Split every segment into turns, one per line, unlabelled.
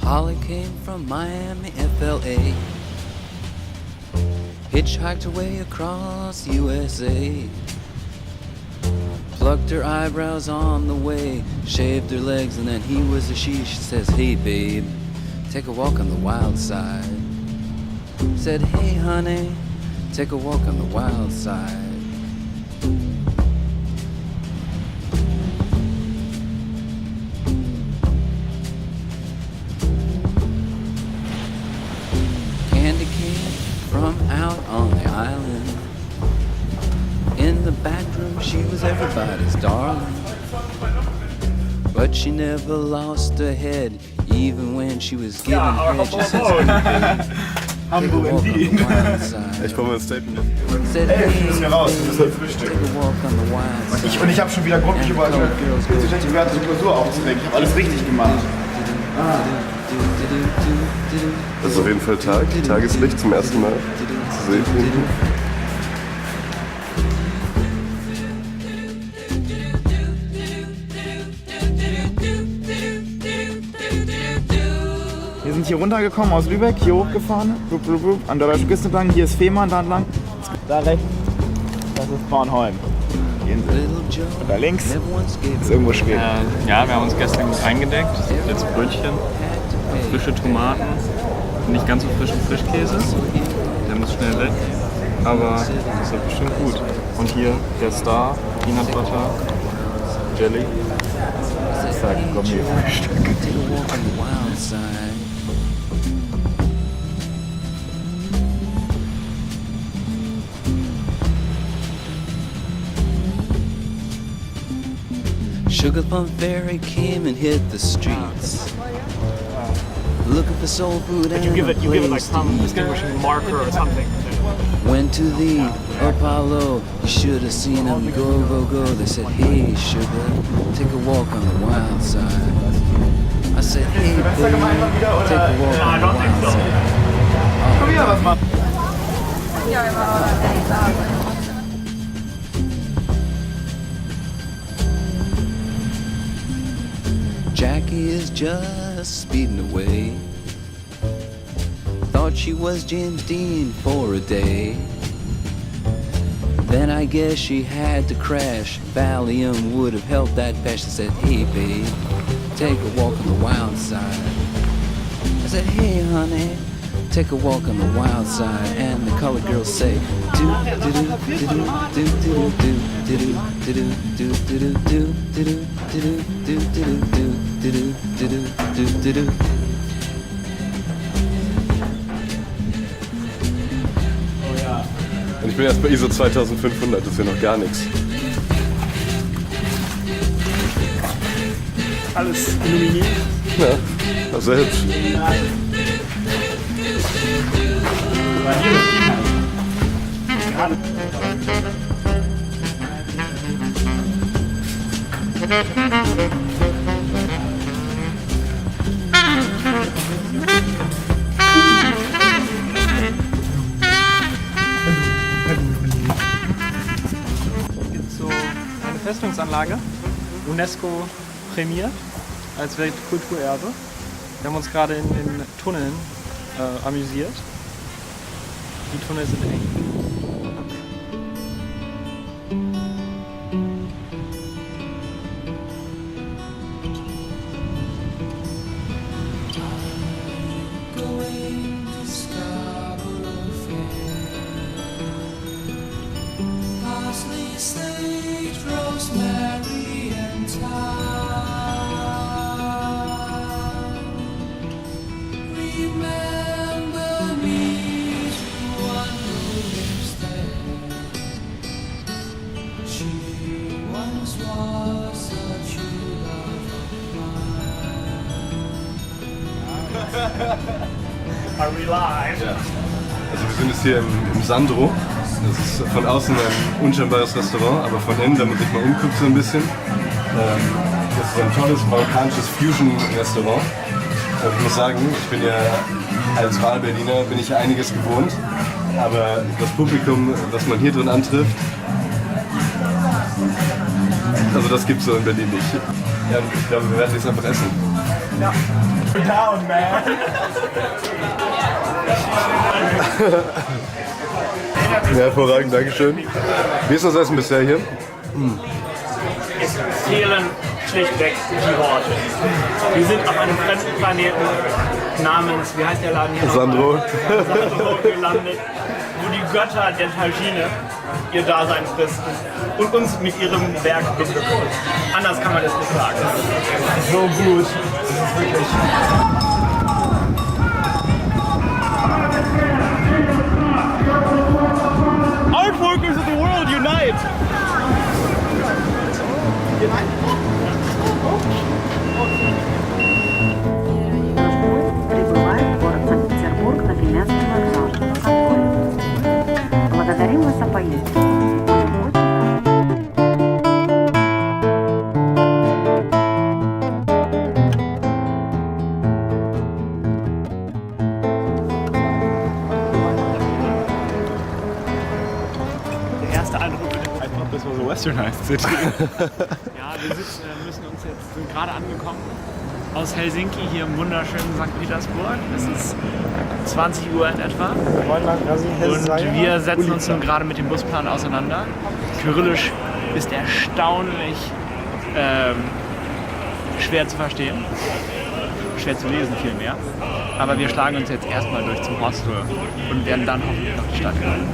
Holly came from Miami, FLA. Hitchhiked her way across USA. Plucked her eyebrows on the way. Shaved her legs and then he was a she. She says, hey babe, take a walk on the wild side. Said, hey honey, take a walk on the wild side. Candy came from out on the island. In the back room she was everybody's darling. But she never lost her head, even when she was given head. She says, hey babe,
Hamburg in Wien.
Ich komme ins Statement.
Ey, ich muss mir raus, das ist halt Frühstück. Und ich habe schon wieder Grund, mich über eine schlecht bewertete Klausur aufzuregen. Ich habe alles richtig gemacht.
Das ist auf jeden Fall Tageslicht zum ersten Mal zu sehen.
Wir sind hier runtergekommen aus Lübeck, hier hochgefahren, an der Deutschen Küste entlang, hier ist Fehmarn, da entlang. Da rechts, das ist Bornholm. Die Insel. Und da links ist irgendwo Schweden.
Ja, wir haben uns gestern eingedeckt. Jetzt Brötchen, frische Tomaten, nicht ganz so frischen Frischkäse. Der muss schnell weg, aber das wird bestimmt gut. Und hier der Star, Peanut Butter, Jelly.
Das ist halt ein Gourmet-Frühstück.
Sugar Plum Fairy came and hit the streets, looking for soul food and
You give it
a
like
place
some
to eat.
distinguishing marker or something.
Went to the Apollo, you should have seen them go, go, go. They said, hey sugar, take a walk on the wild side. I said, hey baby, take a walk on the wild side.
Komm wieder was machen.
Jackie is just speeding away. Thought she was James Dean for a day. Then I guess she had to crash. Valium would have helped that patch. I said, hey babe, take a walk on the wild side. I said, hey honey, take a walk on the wild side. And the colored girls say, do do do do do do do do do do do do do do do do do do do.
Und ich bin erst bei ISO 2500, das ist ja noch gar nichts.
Alles illuminiert.
Ja, das ist ja hübsch.
Es gibt so eine Festungsanlage, UNESCO prämiert als Weltkulturerbe. Wir haben uns gerade in den Tunneln amüsiert. Die Tunnel sind eng. Are we live?
Ja. Also wir sind jetzt hier im Sandro. Das ist von außen ein unscheinbares Restaurant, aber von innen, wenn man sich mal umguckt so ein bisschen, das ist ein tolles marokkanisches Fusion-Restaurant. Ich muss sagen, ich bin ja als Wahlberliner bin ich ja einiges gewohnt, aber das Publikum, das man hier drin antrifft, also das gibt's so in Berlin nicht. Ja, ich glaube, wir werden jetzt einfach essen.
Ja. Down, man.
Ja, hervorragend, Dankeschön. Wie ist das Essen bisher hier?
Es fehlen schlichtweg die Worte. Wir sind auf einem fremden Planeten namens, wie heißt der Laden hier?
Sandro.
Sandro gelandet, wo die Götter der Tagine ihr Dasein fristen und uns mit ihrem Werk beglücken. Anders kann man es nicht sagen.
So gut. Das ist wirklich... Artworkers of the world unite!
Прибывает в город Санкт-Петербург на Финляндский вокзал. Какой? Благодарим вас о поездке.
Der erste Eindruck
Einfach, das war so westernized City.
Ja, wir müssen uns jetzt, sind gerade angekommen aus Helsinki hier im wunderschönen St. Petersburg. Es ist 20 Uhr in etwa. Und wir setzen uns nun gerade mit dem Busplan auseinander. Kyrillisch ist erstaunlich schwer zu verstehen. Schwer zu lesen vielmehr. Aber wir schlagen uns jetzt erstmal durch zum Hostel und werden dann hoffentlich noch die Stadt hören.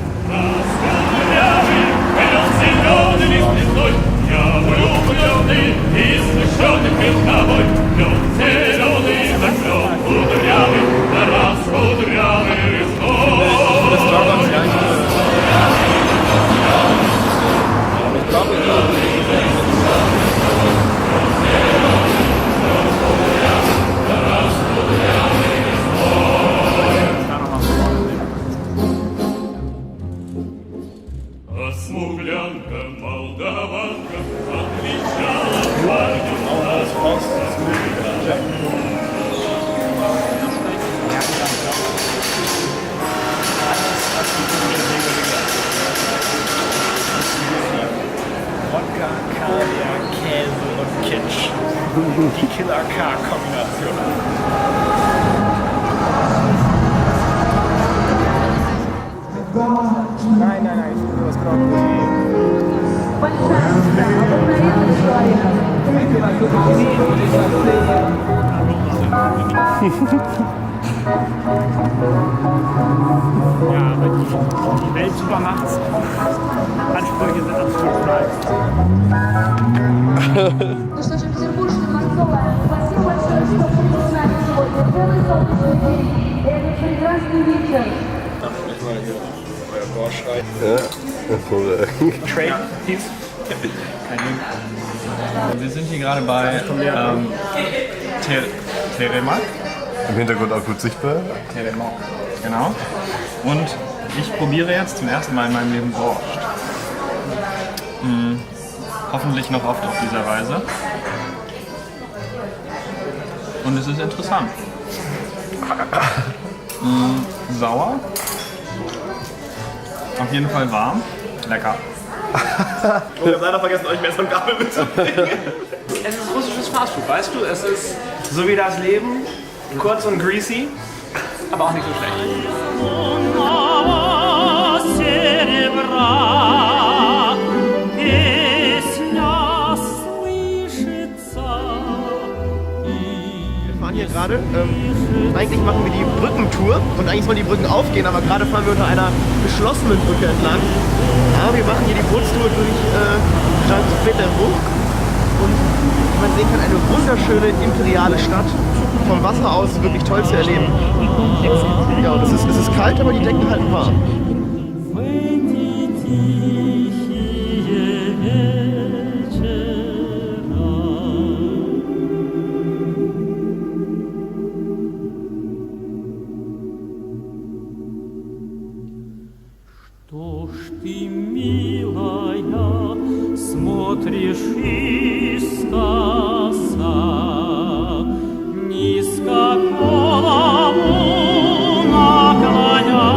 Wodka, Kaviar, Käse und Kitsch. Die Killer-K-Kombination.
Nein, ich will nur was genau.
Ja, die Weltsupermachtsansprüche sind absolut frei.
Ну что же, Петербургская Морцовая, спасибо большое, что были с нами сегодня. Целый солнечный день. Это прекрасный вечер.
Ja, hervorragend.
Trade, Peace. Kein Ding. Wir sind hier gerade bei Telemark.
Im Hintergrund auch gut sichtbar.
Telemark, genau. Und ich probiere jetzt zum ersten Mal in meinem Leben Borscht. Hoffentlich noch oft auf dieser Reise. Und es ist interessant. Sauer. Auf jeden Fall warm. Lecker.
Und ich habe leider vergessen, euch Messer und Gabel mitzubringen.
Es ist russisches Fastfood, weißt du? Es ist so wie das Leben. Kurz und greasy, aber auch nicht so schlecht.
Wir fahren hier gerade. Eigentlich machen wir die Brückentour und eigentlich sollen die Brücken aufgehen, aber gerade fahren wir unter einer geschlossenen Brücke entlang. Aber wir machen hier die Bootstour durch St. Petersburg und wie man sehen kann, eine wunderschöne imperiale Stadt. Vom Wasser aus wirklich toll zu erleben. Ja, und es ist kalt, aber die Decken halten warm.
Что ж ты, милая, смотришь искоса, низко голову наклоня,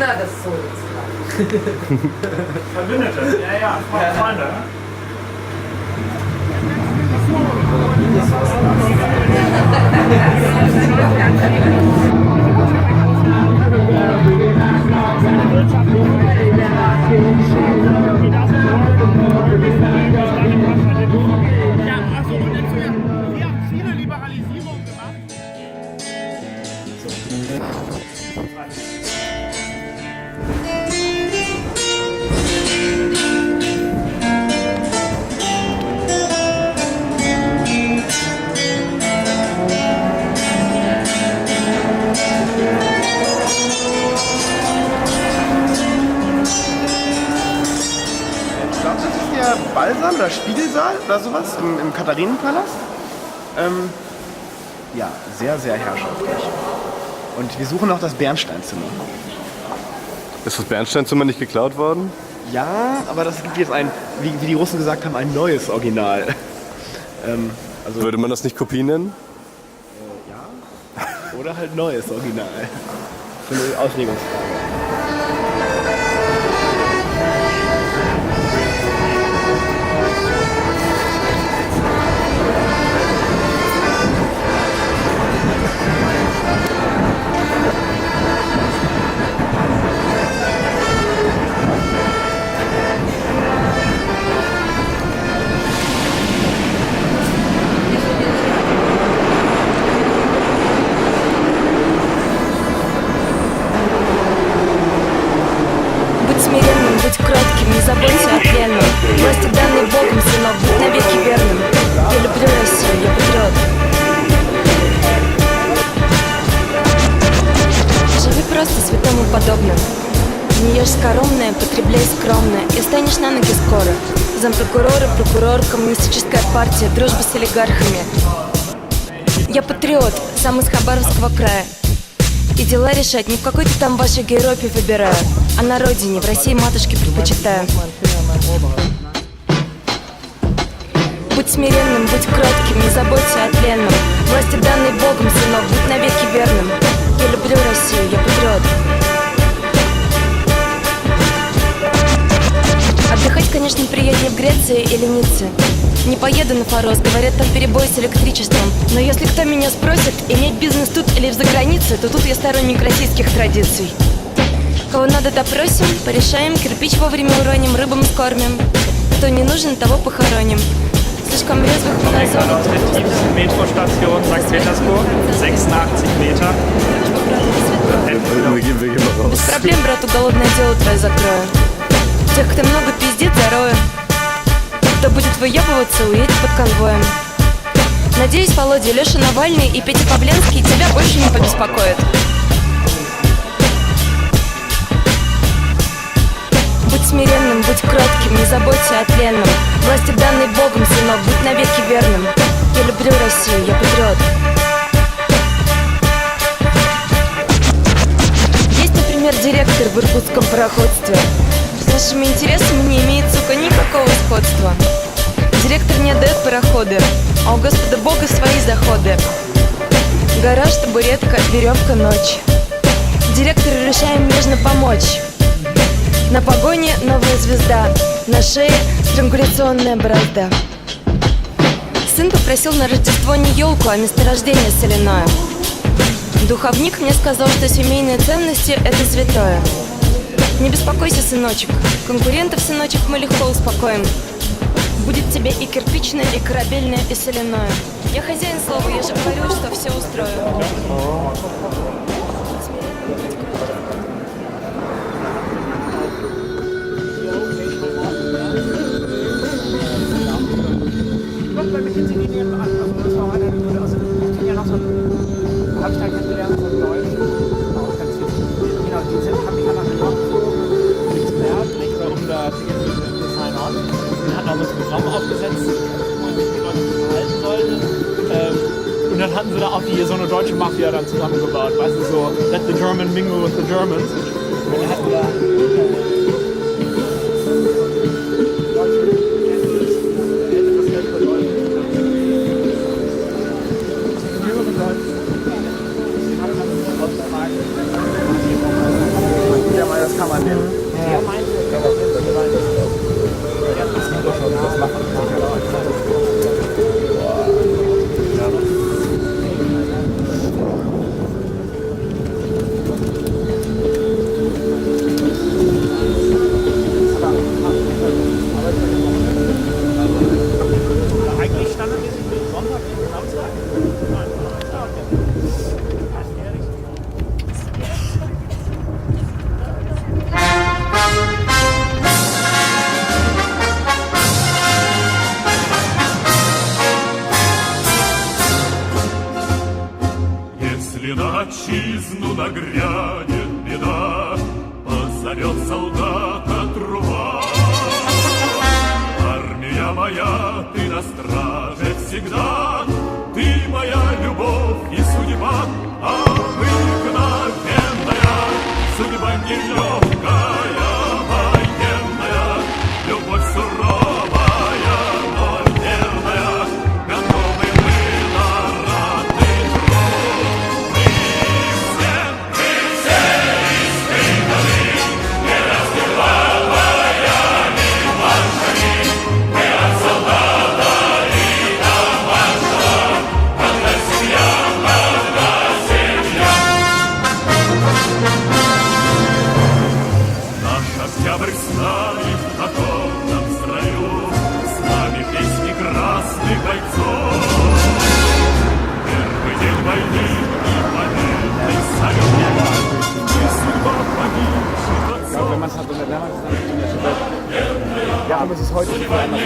надо ссориться.
Verbündete. Ja, Freunde.
Ballsaal oder Spiegelsaal oder sowas im Katharinenpalast. Ja, sehr, sehr herrschaftlich. Und wir suchen noch das Bernsteinzimmer.
Ist das Bernsteinzimmer nicht geklaut worden?
Ja, aber das gibt jetzt ein, wie die Russen gesagt haben, ein neues Original. Also
würde man das nicht Kopie nennen?
Ja. Oder halt neues Original. Für eine Auslegungsfrage.
Будь кротким, не заботься о пленном. Власти данной Богом, сынок, будь навеки верным. Я люблю Россию, я патриот. Живи просто святому подобным. Не ешь скоромное, потребляй скромное, и станешь на ноги скоро. Зампрокурора, прокурор, коммунистическая партия, дружба с олигархами. Я патриот, сам из Хабаровского края. И дела решать не в какой-то там вашей Европе выбираю, а на родине, в России матушке предпочитаю. Будь смиренным, будь кротким, не заботься о тленном. Власти данной Богом, сынок, будь навеки верным. Я люблю Россию, я патриот. Отдыхать, конечно, приятнее в Греции или Ницце. Не поеду на Фарос, говорят, там перебой с электричеством. Но если кто меня спросит, иметь бизнес тут или за границей, то тут я сторонник российских традиций. Кого надо допросим, порешаем, кирпич вовремя уроним, рыбам скормим. Кто не нужен, того похороним. Слишком резвых
Aus der tiefsten Metrostation St. Petersburg, 86 Meter.
Без проблем, брату, голодное дело твое закрою. Тех, кто много пиздит, зарою. Кто будет выебываться, уедет под конвоем. Надеюсь, Володя, Леша Навальный и Петя Павленский тебя больше не побеспокоят. Будь смиренным, будь кротким, не заботься о тленном. Власти данной Богом, сынок, будь навеки верным. Я люблю Россию, я патриот. Есть, например, директор в иркутском пароходстве. С нашими интересами не имеет, сука, никакого сходства. Директор не отдает пароходы, а у Господа Бога свои заходы. Гараж, табуретка, веревка, ночь. Директору решаем нежно помочь. На погоне новая звезда, на шее странгуляционная борозда. Сын попросил на Рождество не елку, а месторождение соляное. Духовник мне сказал, что семейные ценности – это святое. Не беспокойся, сыночек, конкурентов, сыночек, мы легко успокоим. Будет тебе и кирпичное, и корабельное, и соляное. Я хозяин слова, я же говорю, что все устрою.
Und dann hatten sie da auch so eine deutsche Mafia dann zusammengebaut, weißt du, so let the German mingle with the Germans. Und dann hatten wir da
Der das kann man nehmen. Er meinte, das sieht doch schon, das macht man
Eigentlich standardmäßig Sonntag und Samstag? Nein.
Если на отчизну нагрянет беда, позовет солдата труба. Армия моя, ты на страже всегда, ты моя любовь и судьба, а обыкновенная судьба нелегкая, военная, любовь суровая, но верная, готовы мы на ратный труд. Мы все испытаны, не раздеваваями маршами, мы от солдата и до маршала, одна семья, одна семья. Наш октябрь с нами в окопном строю, с нами песни красных бойцов. Первый день войны и победный салют, и судьба погибших отцов.
Wenn man es hat, dann ja, aber es ist heute schon anders.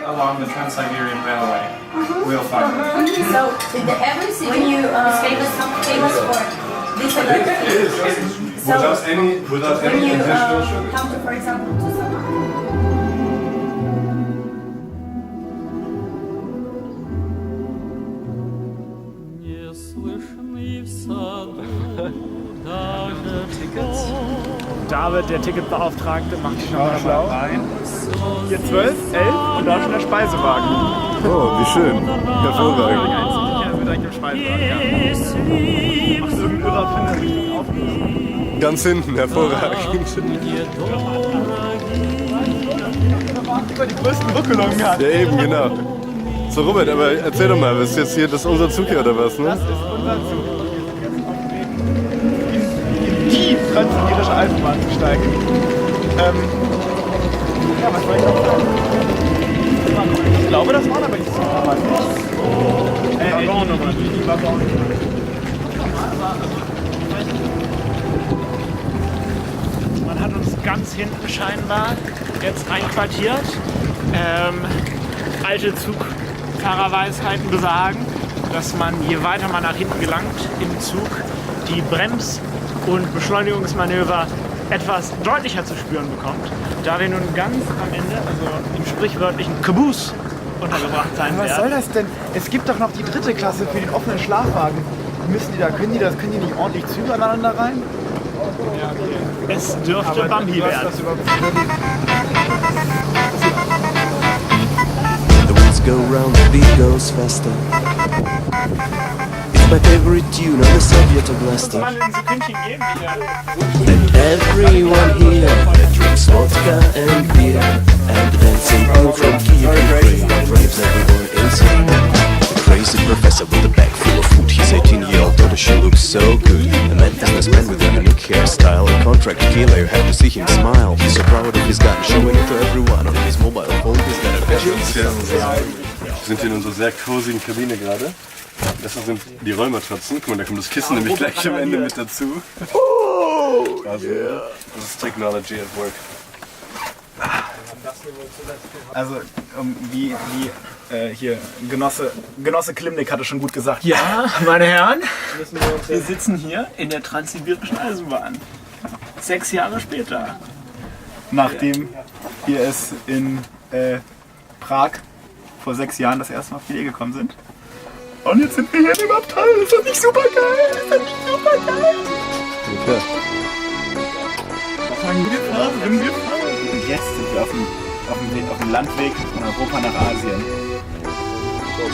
Along the Trans-Siberian Railway. Real fun.
So, every city is famous for this event.
It is. Without any additional sugar.
Come to, for example, to Samara.
Не слышны в саду даже
Tickets. David, der Ticketbeauftragte, macht sich nochmal schlau. Hier 12, 11 und da schon der Speisewagen.
Oh, wie schön. Hervorragend.
Ja, wird eigentlich im Speisewagen. Ja. Macht irgendein Irrer findet Richtung Aufnehmen.
Ganz hinten, hervorragend.
Über die größten Rückelungen hat.
Ja, eben, genau. So, Robert, aber erzähl doch mal, was ist jetzt hier, das ist unser Zug hier oder was, ne?
Das ist unser Zug. In die transsibirische Eisenbahn zu steigen. Ja, was soll ich noch sagen? Ich glaube, das waren aber die Zugaben. Wagonnummer. Die Waggonnummer.
Man hat uns ganz hinten scheinbar jetzt einquartiert. Alte Zugfahrerweisheiten besagen, dass man, je weiter man nach hinten gelangt im Zug, die Brems- und Beschleunigungsmanöver etwas deutlicher zu spüren bekommt. Da wir nun ganz am Ende, also im sprichwörtlichen Caboose, untergebracht sein werden.
Was soll das denn? Es gibt doch noch die dritte Klasse für den offenen Schlafwagen. Können die nicht ordentlich Züge aneinander rein?
Es dürfte Bambi werden.
go round, the beat goes faster. It's my favorite tune on the Soviet Blaster. And everyone here drinks vodka and beer, and the dancing crew from Kiev Ukraine drives everyone insane. The crazy professor with a bag full of food, his 18-year-old daughter, she looks so good. A mad businessman with a unique hairstyle, a contract killer, you have to see him smile. He's so proud of his gun, showing it to everyone on his mobile phone. He's got a
Wir sind hier in unserer sehr cosigen Kabine gerade. Das sind die Räumertratzen. Guck mal, da kommt das Kissen nämlich gleich am Ende mit dazu. Also, das ist Technology at work.
Also, wie hier Genosse Klimnik hatte schon gut gesagt.
Ja, meine Herren, wir sitzen hier in der Transsibirischen Eisenbahn. 6 Jahre später.
Nachdem wir es in Prag vor 6 Jahren das erste Mal auf die Idee gekommen sind. Und jetzt sind wir hier in dem Abteil. Ist das nicht super geil? Ist das nicht super geil?
Ja.
Und jetzt sind wir auf dem Landweg von Europa nach Asien.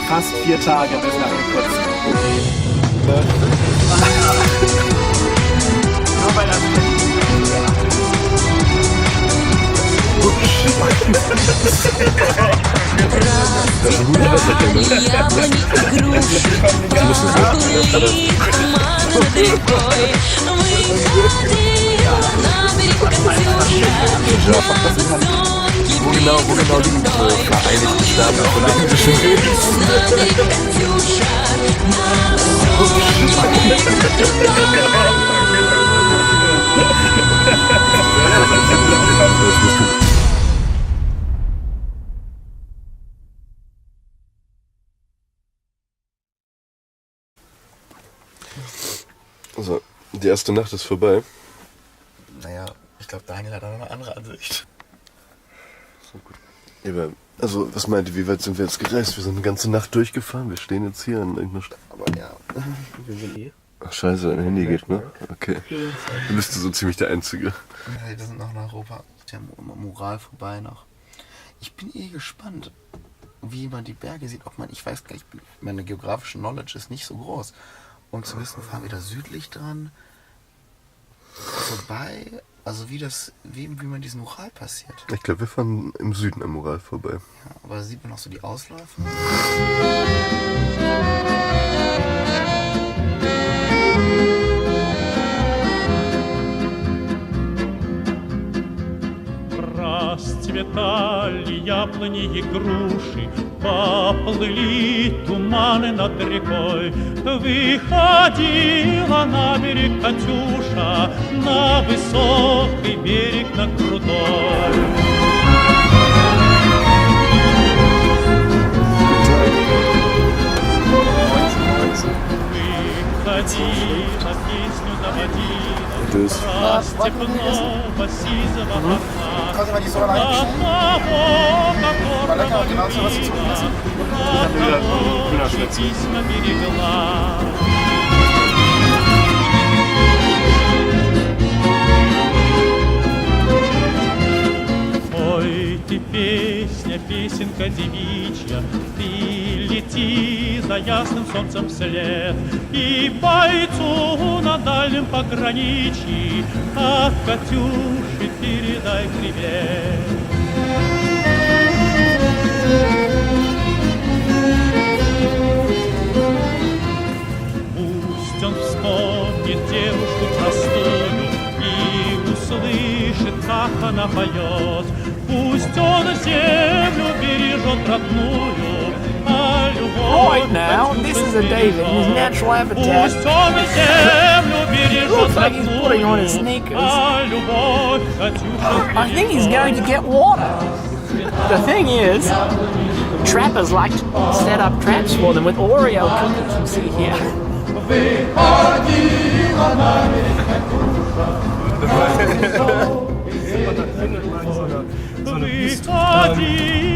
Fast 4 Tage bis nach Irkutsk. Nur weil das
Wo genau liegen die Vereinigten Staaten von der englischen
Also, die erste Nacht ist vorbei.
Naja, ich glaube, Daniel hat eine andere Ansicht.
Aber, also, was meint ihr, wie weit sind wir jetzt gereist? Wir sind eine ganze Nacht durchgefahren, wir stehen jetzt hier an irgendeiner Stadt.
Aber ja, wir sind hier.
Ach scheiße, dein Handy geht, ne? Okay. Dann bist du so ziemlich der Einzige.
Hey, wir sind noch in Europa. Der Moral vorbei noch. Ich bin gespannt, wie man die Berge sieht. Ob man, ich weiß gar nicht, meine geografische Knowledge ist nicht so groß. Um zu wissen, fahren wir da südlich dran, vorbei, also wie man diesen Ural passiert.
Ich glaube, wir fahren im Süden am Ural vorbei.
Ja, aber da sieht man auch so die Ausläufer.
Расцветали яблони и груши, поплыли туманы над рекой. Выходила на берег Катюша, на высокий берег, на крутой. Выходила, песню заводила, степного сизого окна.
Kannst du mal die Soße reingeschnitten? War lecker, genau so was zu essen.
Ой, ты песня, песенка девичья, ты лети за ясным солнцем вслед, и бойцу на дальнем пограничье от Катюши передай привет. Пусть он вспомнит девушку простую и услышит, как она поет. Пусть он землю бережет родную, а любовь...
Right now, this is a David in his natural habitat.
Пусть он землю бережет
Looks like he's putting on his sneakers.
а любовь Катюша...
I think he's going to get water. The thing is, trappers like to set up traps for them with Oreo cookies, you see here.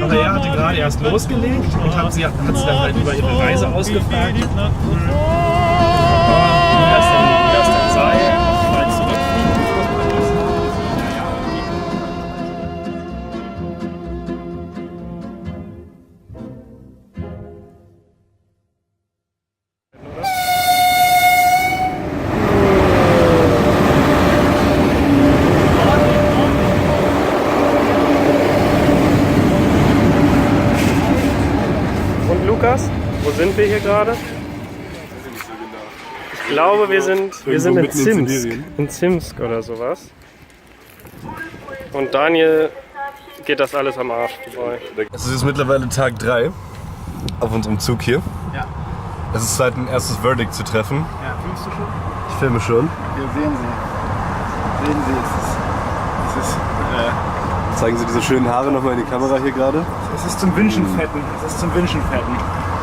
Aber er hatte gerade erst losgelegt und hat sie dann halt über ihre Reise ausgefragt. Erst dann sei, bald zurückfliegen. Lukas, wo sind wir hier gerade? Ich glaube, wir sind in Zimsk. In Zimsk oder sowas. Und Daniel geht das alles am Arsch vorbei.
Es ist jetzt mittlerweile Tag 3 auf unserem Zug hier.
Ja.
Es ist Zeit, ein erstes Verdict zu treffen.
Ja, filmst du schon?
Ich filme schon.
Wir sehen Sie. Sehen Sie, es ist
Zeigen Sie diese schönen Haare nochmal in die Kamera hier gerade.
es ist zum Wünschenfetten. Es ist zum Wünschenfetten.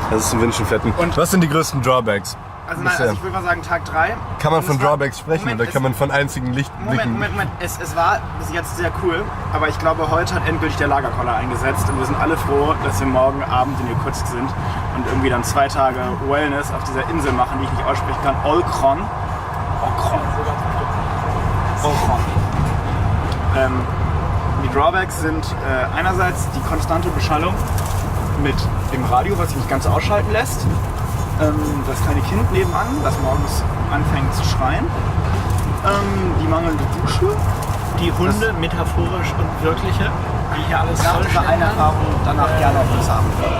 Das ist zum Wünschenfetten.
Und
was sind die größten Drawbacks?
Also nein, ich würde mal sagen Tag 3.
Kann man von Drawbacks sprechen oder kann man von einzigen Lichtblicken?
Moment. Es war bis jetzt sehr cool, aber ich glaube, heute hat endgültig der Lagerkoller eingesetzt und wir sind alle froh, dass wir morgen Abend in Irkutsk sind und irgendwie dann 2 Tage Wellness auf dieser Insel machen, die ich nicht aussprechen kann. Olkron. Die Drawbacks sind einerseits die konstante Beschallung mit dem Radio, was sich nicht ganz ausschalten lässt. Das kleine Kind nebenan, das morgens anfängt zu schreien. Die mangelnde Dusche.
Die Hunde, metaphorisch und wirkliche, wie hier alles
nach dieser eine Erfahrung danach gerne auf uns haben wird.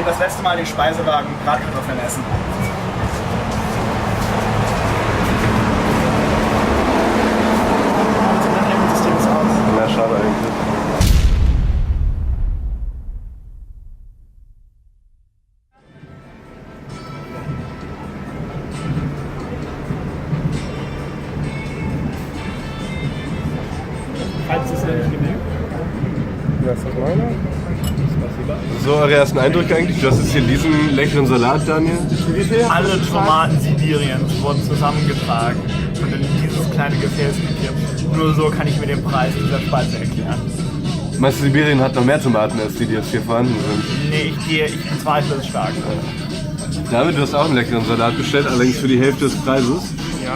Das letzte Mal den Speisewagen Bratkartoffeln essen.
Ja, schade eigentlich.
Falls es nicht genügt. Ja, ist das meiner?
So, eure ersten Eindrücke eigentlich? Du hast jetzt hier diesen leckeren Salat, Daniel.
Alle Tomaten Sibiriens wurden zusammengetragen und in dieses kleine Gefäß gekippt. Nur so kann ich mir den Preis dieser Speise erklären.
Meinst du, Sibirien hat noch mehr Tomaten, als die jetzt hier vorhanden sind?
Nee, ich bezweifle es stark.
David, du hast auch einen leckeren Salat bestellt, allerdings für die Hälfte des Preises.
Ja,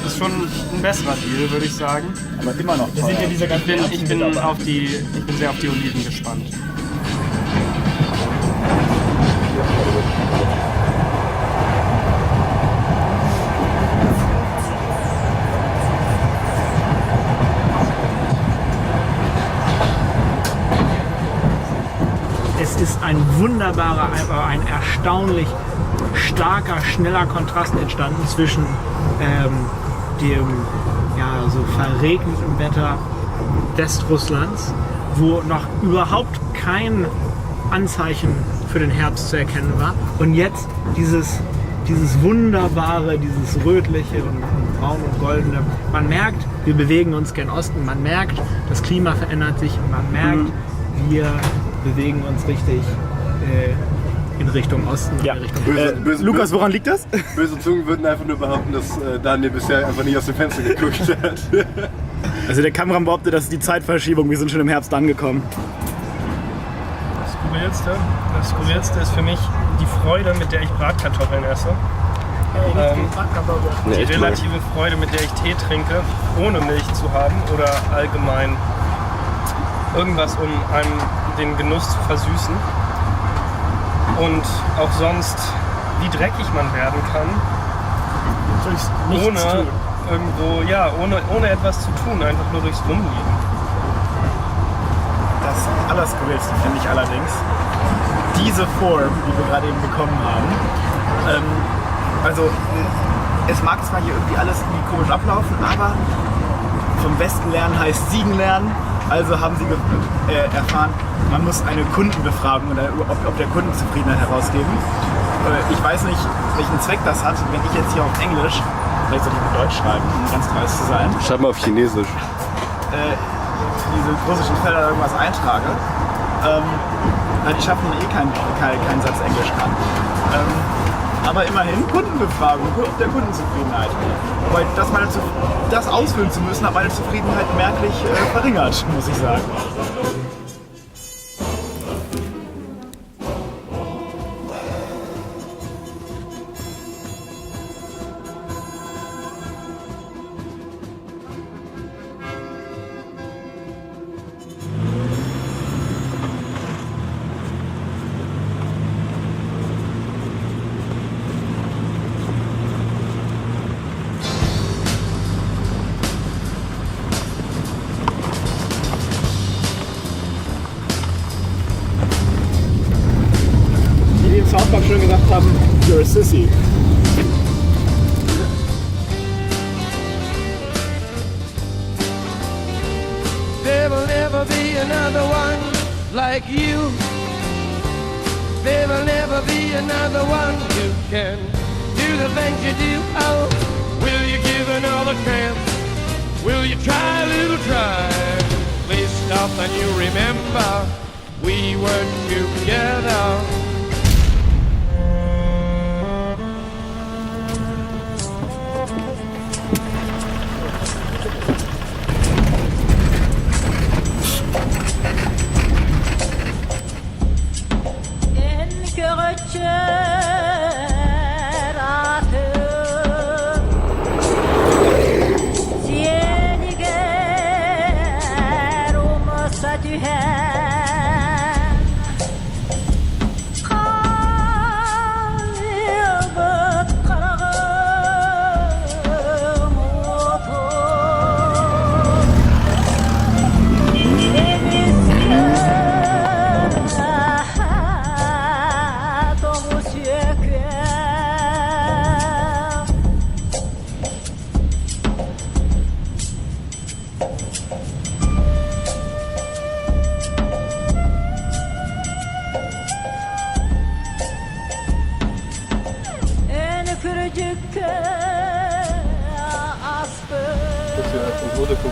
das ist schon ein besserer Deal, würde ich sagen.
Aber immer noch
Wir sind ja diese ich bin sehr auf die Oliven gespannt.
Es ist ein wunderbarer, aber ein erstaunlich starker, schneller Kontrast entstanden zwischen dem so verregneten Wetter Westrusslands, wo noch überhaupt kein Anzeichen für den Herbst zu erkennen war, und jetzt dieses wunderbare, dieses rötliche und braun und goldene. Man merkt, wir bewegen uns gen Osten, man merkt, das Klima verändert sich und man merkt, wir bewegen uns richtig in Richtung Osten.
Ja.
Böse,
Lukas, woran liegt das?
Böse Zungen würden einfach nur behaupten, dass Daniel bisher einfach nicht aus dem Fenster geguckt hat.
Also der Kameramann behauptet, das ist die Zeitverschiebung, wir sind schon im Herbst angekommen.
Das Skurrilste ist für mich die Freude, mit der ich Bratkartoffeln esse. Die relative Freude, mit der ich Tee trinke, ohne Milch zu haben oder allgemein irgendwas, um einem den Genuss zu versüßen. Und auch sonst, wie dreckig man werden kann, ohne etwas zu tun, einfach nur durchs Rumliegen.
Das Allerskurrilste finde ich allerdings diese Form, die wir gerade eben bekommen haben. Es mag zwar hier irgendwie alles komisch ablaufen, aber vom Westen lernen heißt Siegen lernen. Also haben sie erfahren, man muss eine Kundenbefragung oder ob der Kundenzufriedenheit herausgeben. Ich weiß nicht, welchen Zweck das hat, wenn ich jetzt hier auf Englisch, vielleicht sollte ich mit Deutsch schreiben, um ganz dreist zu sein,
Schreib mal auf Chinesisch.
diese russischen Felder irgendwas eintrage. Weil die schaffen keinen Satz Englisch kann. Aber immerhin Kundenbefragung der Kundenzufriedenheit. Wobei das ausfüllen zu müssen, hat meine Zufriedenheit merklich verringert, muss ich sagen. South Park schon gesagt haben, you're a sissy.
There will never be another one like you. There will never be another one who can do the things you do. Oh, will you give another chance? Will you try a little try? Please stop and you remember we were together.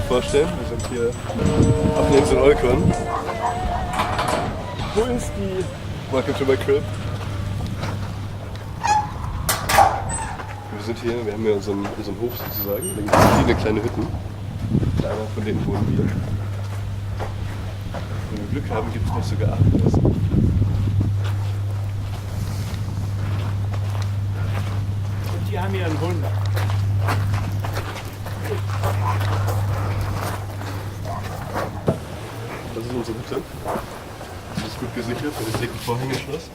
Vorstellen. Wir sind hier auf der Insel Olkon.
Wo ist die?
Welcome to my crib. Wir sind hier, wir haben hier unseren Hof sozusagen. Da gibt es viele kleine Hütten. Einer von denen wohnen wir. Wenn wir Glück haben, gibt es noch sogar Abendessen.
Und die haben hier einen Hund.
Das ist unsere Hütte. Das ist gut gesichert mit dem dicken Vorhängeschloss.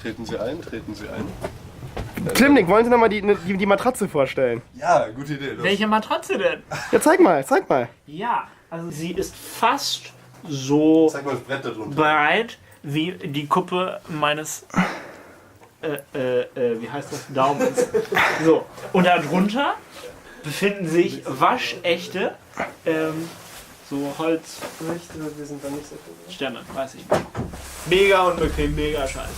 Treten Sie ein, treten Sie ein.
Klimnik, wollen Sie noch mal die Matratze vorstellen?
Ja, gute Idee.
Welche Matratze denn?
Ja, zeig mal.
Ja, also sie ist fast so
Zeig mal das Brett darunter.
breit wie die Kuppe meines wie heißt das? Daumens. So, und darunter befinden sich waschechte so Holz.
Wir sind da nicht so viel.
Sterne, weiß ich nicht. Mega unbequem, mega scheiße.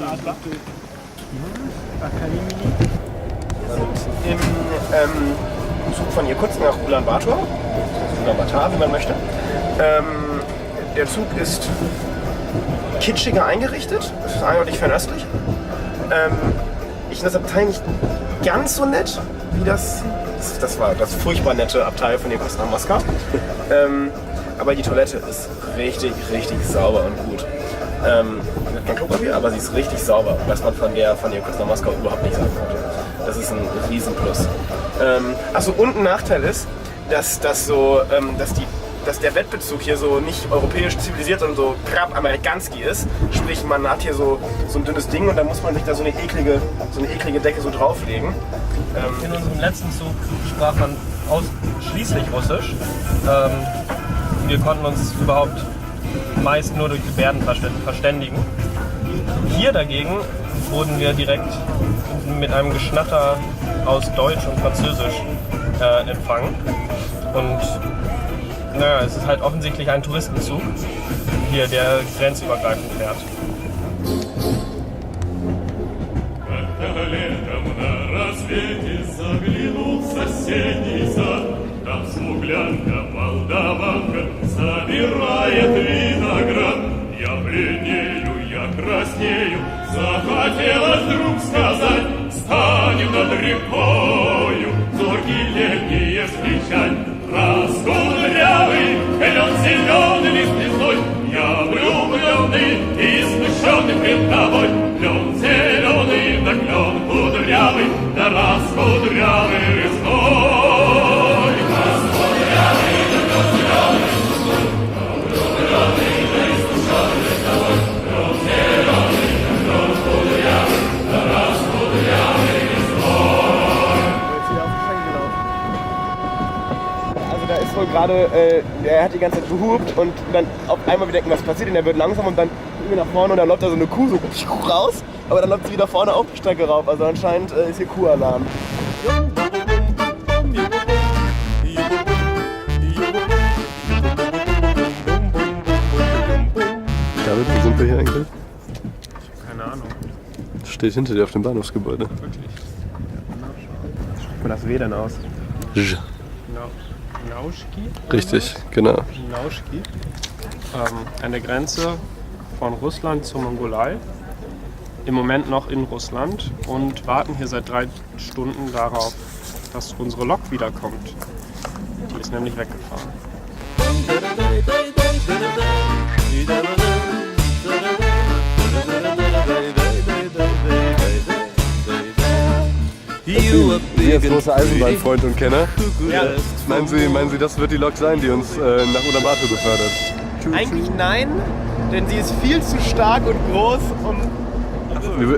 Adler.
Im Zug von Irkutsk nach Ulaanbaatar, wie man möchte. Der Zug ist kitschiger eingerichtet, das ist eindeutig fernöstlich. Ich finde das Abteil nicht ganz so nett wie das war das furchtbar nette Abteil von Irkutsk nach Moskau. Aber die Toilette ist richtig, richtig sauber und gut. Mit kein Klopapier, aber sie ist richtig sauber, was man von Irkutsk nach Moskau überhaupt nicht sagen konnte. Das ist ein Riesenplus. Achso, und ein Nachteil ist, dass der Wettbezug hier so nicht europäisch zivilisiert, sondern so krab amerikanski ist. Sprich, man hat hier so ein dünnes Ding und da muss man sich da so eine eklige Decke so drauflegen.
In unserem letzten Zug sprach man ausschließlich Russisch. Wir konnten uns überhaupt meist nur durch Gebärden verständigen. Hier dagegen wurden wir direkt mit einem Geschnatter aus Deutsch und Französisch empfangen. Und naja, es ist halt offensichtlich ein Touristenzug hier, der grenzübergreifend fährt.
Там смуглянка молдаванка собирает виноград. Я бледнею, я краснею, захотелось вдруг сказать: станем над рекою, зорьки летние встречать. Раскудрявый, клен зеленый лист лесной, я влюбленный и смущенный пред тобой. Клен зеленый, да клен кудрявый, да раскудрявый лесной.
Wohl gerade, er hat die ganze Zeit gehupt und dann auf einmal wir denken, was passiert, und er wird langsam und dann irgendwie nach vorne und dann läuft da so eine Kuh so raus, aber dann läuft sie wieder vorne auf die Strecke rauf, also anscheinend ist hier Kuhalarm.
David, wo sind wir hier eigentlich?
Keine Ahnung.
Das steht hinter dir auf dem Bahnhofsgebäude.
Wirklich?
Spricht man das W denn aus?
Nauschki?
Richtig, genau.
Nauschki. An der Grenze von Russland zur Mongolei. Im Moment noch in Russland und warten hier seit 3 Stunden darauf, dass unsere Lok wiederkommt. Die ist nämlich weggefahren.
Sie als großer Eisenbahnfreund und Kenner, meinen Sie, das wird die Lok sein, die uns nach Ulaanbaatar befördert?
Eigentlich nein, denn sie ist viel zu stark und groß, um...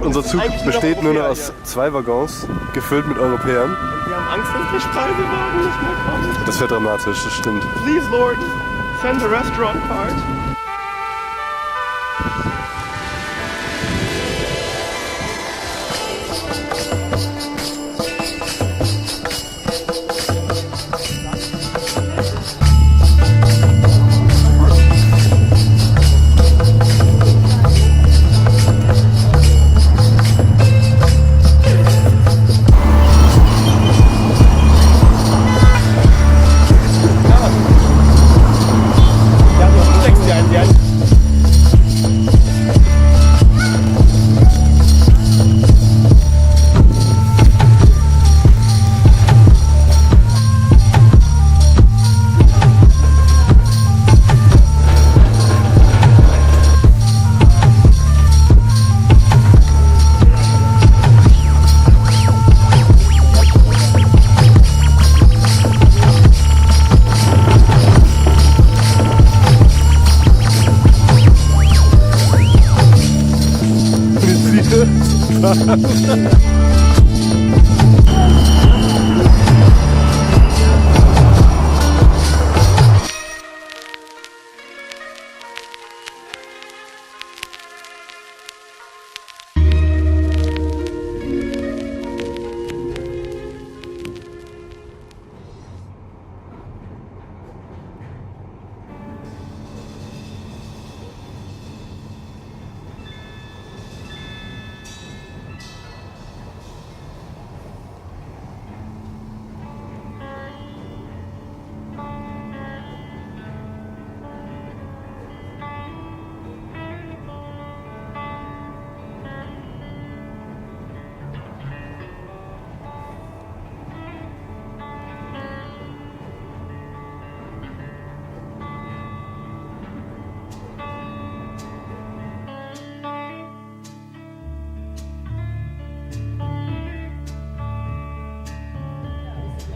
Unser Zug besteht nur noch aus 2 Waggons, gefüllt mit Europäern.
Und wir haben Angst, dass der Speisewagen nicht mehr kommt.
Das wäre dramatisch, das stimmt.
Please, Lord, send the restaurant cart.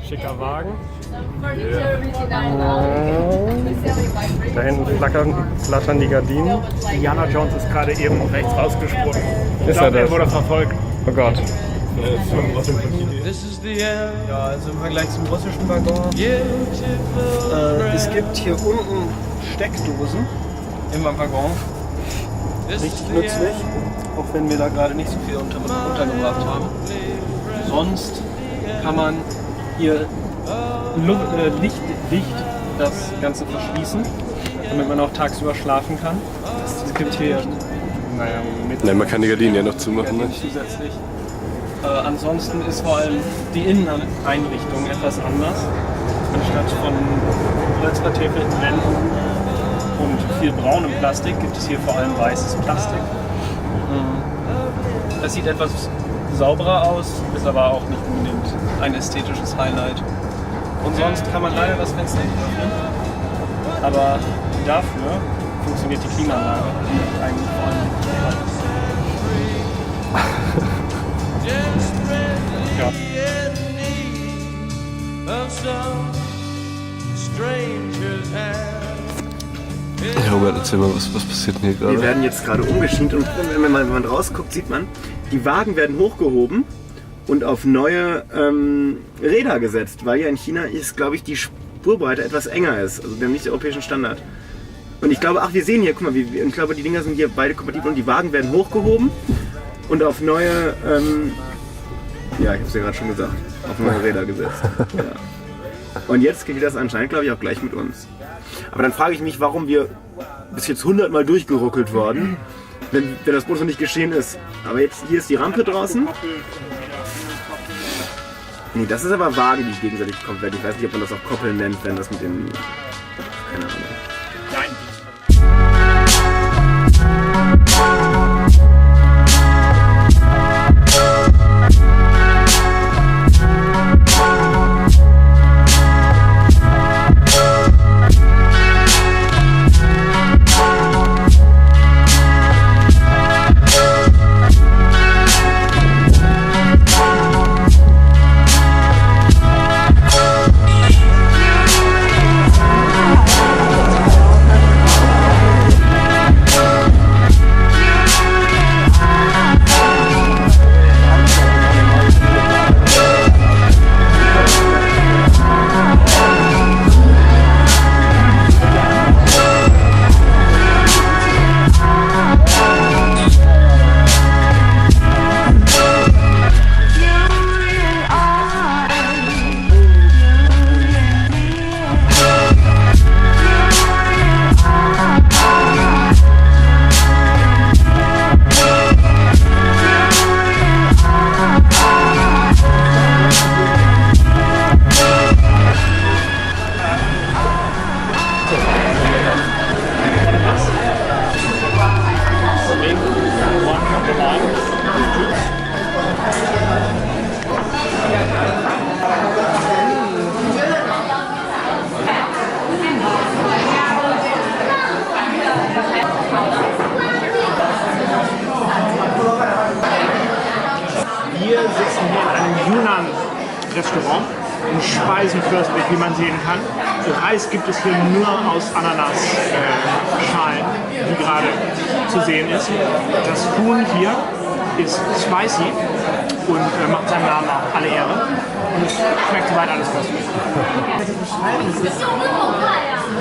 Schicker Wagen. Da hinten flattern die Gardinen.
Indiana Jones ist gerade eben rechts rausgesprungen.
Ist er das?
Er wurde verfolgt.
Oh Gott.
Ja, also im Vergleich zum russischen Waggon. Es gibt hier unten Steckdosen im Waggon. Richtig nützlich, auch wenn wir da gerade nicht so viel untergebracht haben. Sonst kann man hier lichtdicht das Ganze verschließen, damit man auch tagsüber schlafen kann. Es gibt hier,
Nein, man kann die Gardinen ja noch zumachen. Ne?
Zusätzlich. Ansonsten ist vor allem die Inneneinrichtung etwas anders. Anstatt von holzvertäfelten Wänden und viel braunem Plastik gibt es hier vor allem weißes Plastik. Es sieht etwas sauberer aus, ist aber auch nicht unbedingt ein ästhetisches Highlight. Und sonst kann man leider das Fenster nicht öffnen. Aber dafür funktioniert die Klimaanlage eigentlich vor allem. Ja.
Robert, erzähl mal, was passiert denn hier gerade?
Wir werden jetzt gerade umgeschient und wenn man rausguckt, sieht man, die Wagen werden hochgehoben und auf neue Räder gesetzt, weil ja in China ist, glaube ich, die Spurbreite etwas enger ist. Also wir haben nicht den europäischen Standard. Und ich glaube, wir sehen hier, guck mal, ich glaube, die Dinger sind hier beide kompatibel und die Wagen werden hochgehoben und auf neue, ja, ich habe es ja gerade schon gesagt, auf neue Räder gesetzt. Ja. Und jetzt geht das anscheinend, glaube ich, auch gleich mit uns. Aber dann frage ich mich, warum wir bis jetzt 100 Mal durchgeruckelt worden, wenn das bloß noch nicht geschehen ist. Aber jetzt, hier ist die Rampe draußen. Nee, das ist aber Wagen, die gegenseitig kommen werden. Ich weiß nicht, ob man das auch Koppeln nennt, wenn das mit den... Keine Ahnung.
Nein. Wir sitzen hier in einem Yunnan-Restaurant, ein Speisenfürstlich, wie man sehen kann. Reis gibt es hier nur aus Ananas-Schalen, wie gerade zu sehen ist. Das Huhn hier ist spicy und macht seinem Namen auch alle Ehre. Und es schmeckt soweit alles köstlich.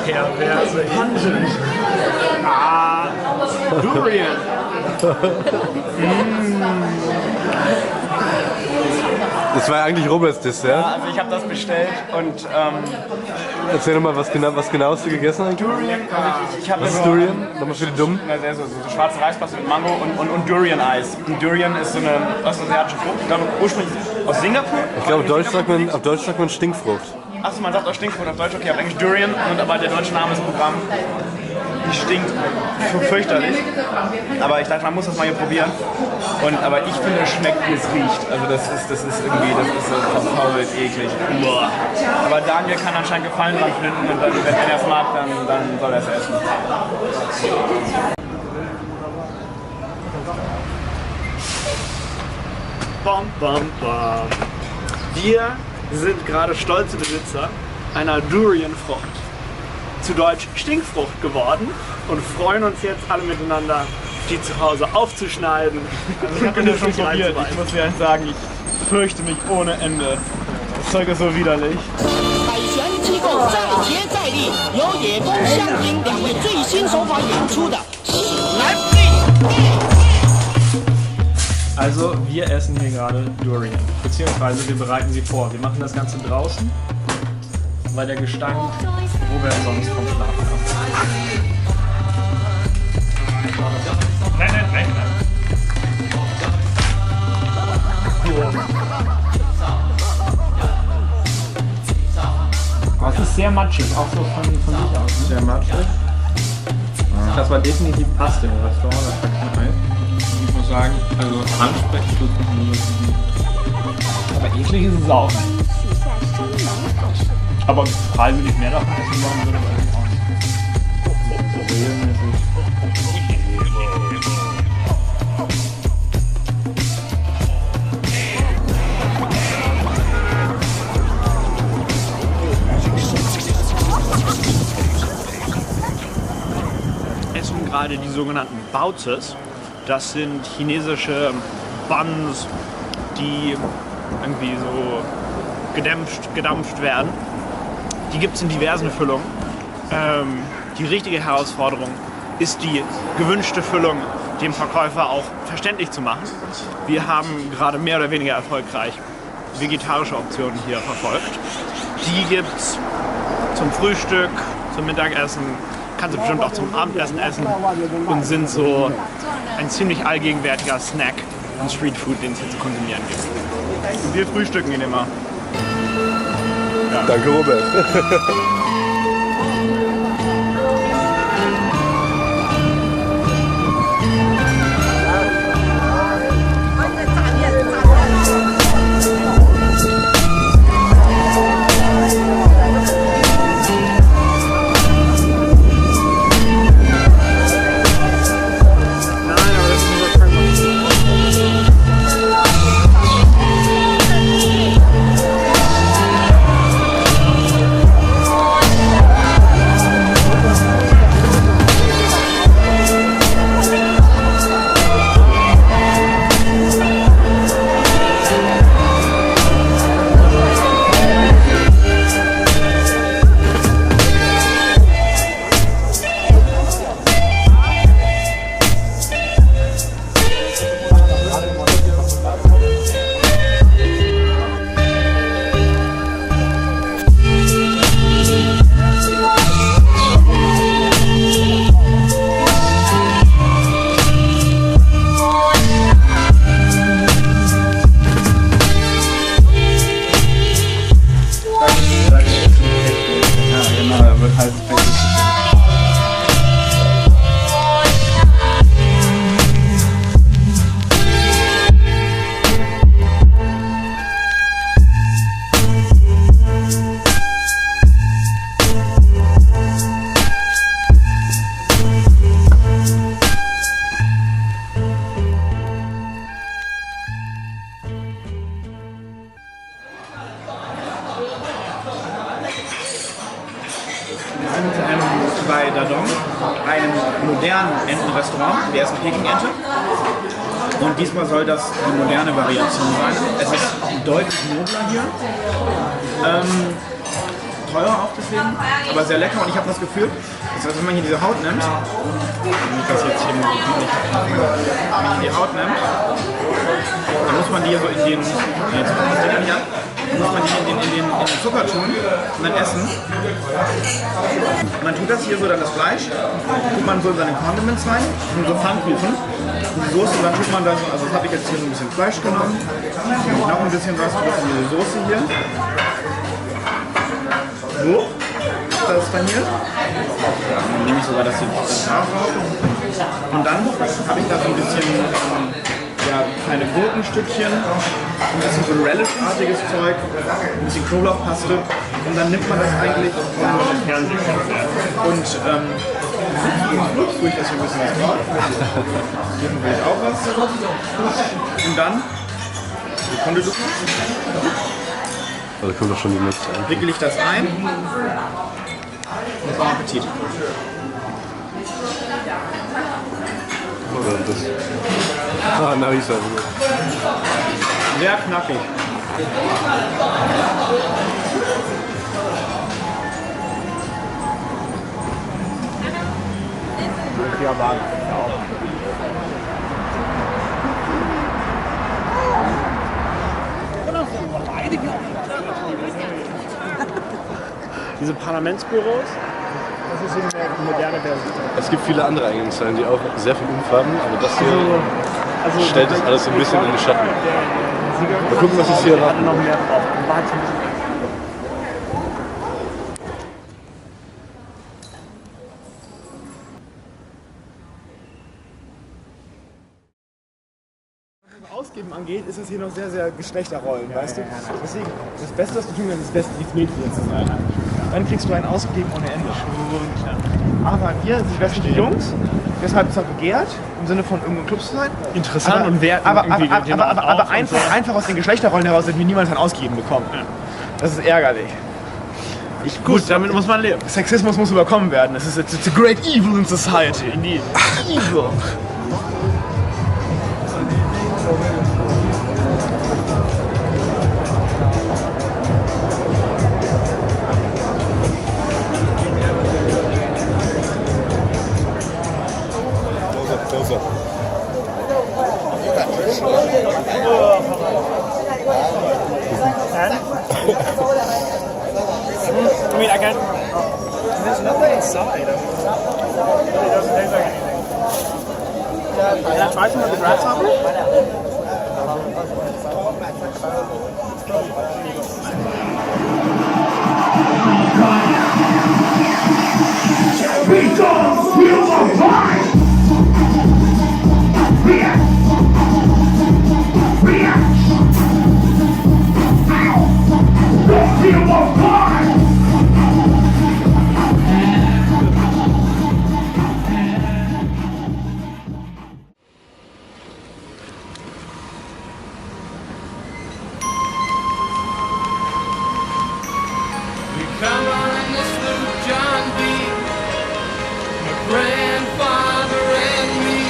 Perverse Pungent. Ah, Durian.
Das war ja eigentlich Roberts Dessert.
Ja, also ich habe das bestellt und
erzähl doch mal, was genau hast du gegessen eigentlich?
Durian, ich habe
was ist Durian? Nochmal für die Dummen.
So schwarze Reispaste mit Mango und Durian-Eis. Und Durian ist so eine ostasiatische Frucht, ich glaube ursprünglich aus Singapur.
Ich glaube, auf Deutsch sagt man Stinkfrucht.
Achso, man sagt auch Stinkfrucht auf Deutsch, okay, auf Englisch Durian, aber der deutsche Name ist Programm. Die stinkt fürchterlich. Aber ich dachte, man muss das mal hier probieren. Aber ich finde, es schmeckt, wie es riecht. Also das ist so verfault, eklig. Uah. Aber Daniel kann anscheinend Gefallen dran finden und dann, wenn er es mag, dann soll er es essen.
Bam, bam, bam. Wir
sind gerade stolze Besitzer einer Durian-Frucht, zu Deutsch Stinkfrucht, geworden und freuen uns jetzt alle miteinander, die zu Hause aufzuschneiden.
Also ich habe das schon probiert. Ich muss dir eins sagen, ich fürchte mich ohne Ende. Das Zeug ist so widerlich.
Also wir essen hier gerade Durian, beziehungsweise wir bereiten sie vor. Wir machen das Ganze draußen, weil der Gestank, wo wir sonst vom Schlafen haben. Nein.
Aber es ist sehr matschig, auch so von sich aus.
Sehr matschig.
Das war definitiv Paste im Restaurant, das war kein Ei.
Ich muss sagen, also ansprechend tut es mir wirklich nicht.
Aber eklig ist es auch. Aber freiwillig mehr davon essen wollen würde man auch nicht. So regelmäßig.
Essen gerade die sogenannten Baozi. Das sind chinesische Buns, die irgendwie so gedampft werden. Die gibt es in diversen Füllungen. Die richtige Herausforderung ist die gewünschte Füllung dem Verkäufer auch verständlich zu machen. Wir haben gerade mehr oder weniger erfolgreich vegetarische Optionen hier verfolgt. Die gibt es zum Frühstück, zum Mittagessen, kannst du bestimmt auch zum Abendessen essen und sind so ein ziemlich allgegenwärtiger Snack und Streetfood, den es hier zu konsumieren gibt.
Wir frühstücken ihn immer.
Ja. Danke, Robert.
Bei Dadong, einem modernen Entenrestaurant. Wir essen Peking-Ente. Und diesmal soll das die moderne Variation sein. Es ist deutlich nobler hier. Teuer auch deswegen, aber sehr lecker. Und ich habe das Gefühl, dass wenn man hier diese Haut nimmt, das jetzt hier wenn man die Haut nimmt, dann muss man die hier so in den, muss man die in den Zucker tun und dann essen. Und dann tut das hier so dann das Fleisch, tut man so in seine Condiments rein, und so Pfannkuchen. Und die Soße, dann tut man da so, also das habe ich jetzt hier so ein bisschen Fleisch genommen, noch ein bisschen was, diese Soße hier. So, das ist dann hier. Dann nehme ich sogar das hier drauf. Und dann habe ich da so ein bisschen kleine Gurkenstückchen, ein bisschen so Relish-artiges Zeug, ein bisschen Knoblauchpaste und dann nimmt man das eigentlich und tue ich das hier ein bisschen drauf. Hier will ich auch was. Und dann Sekunde,
Also kommt doch schon die nächste an.
Wickel ich das ein. Und bon Appetit.
Oder das. Ah, Narisa.
Sehr knackig. Ja,
Diese Parlamentsbüros, das ist eben eine moderne Version.
Es gibt viele andere Eingangszeilen, die auch sehr viel umfärben, aber das hier stellt das alles so ein bisschen in den Schatten. Mal gucken, was es hier erwarten.
Noch mehr drauf.
Ausgeben angeht, ist es hier noch sehr, sehr Geschlechterrollen, weißt du? Deswegen, das Beste, was du tun kannst, ist das Beste, nichts Mädchen zu sein. Dann kriegst du einen ausgegeben ohne Ende. Aber wir sind westliche Jungs, deshalb zwar begehrt, im Sinne von irgendwo im Club zu sein.
Interessant
aber,
und wert.
Aber einfach aus den Geschlechterrollen heraus hätten wir niemals ein Ausgeben bekommen. Das ist ärgerlich.
Gut, damit muss man leben.
Sexismus muss überkommen werden. Es ist it's a great evil in society.
Indeed.
Evil.
I mean, I got. There's nothing inside. It doesn't taste like anything. Can I try some of the grasshopper?
Come on this Luke John B. My grandfather and me.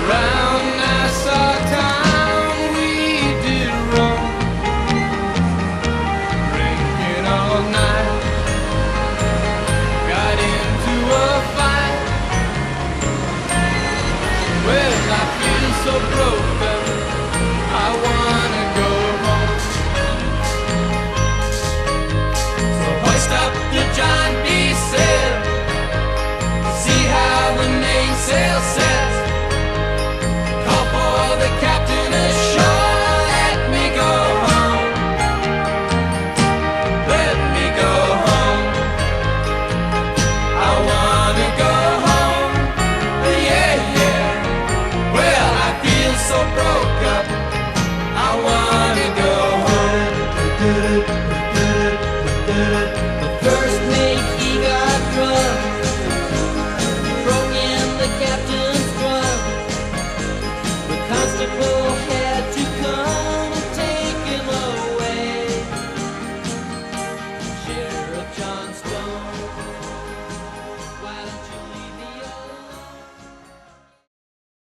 Around Nassau town we did roam. Drinking all night. Got into a fight. Well, I feel so broken. I wanna go home. Hoist up the John B. sail. See how the mainsail sets. Call for the captain ashore. Let me go home. Let me go home. I wanna go home. Yeah, yeah. Well, I feel so broken.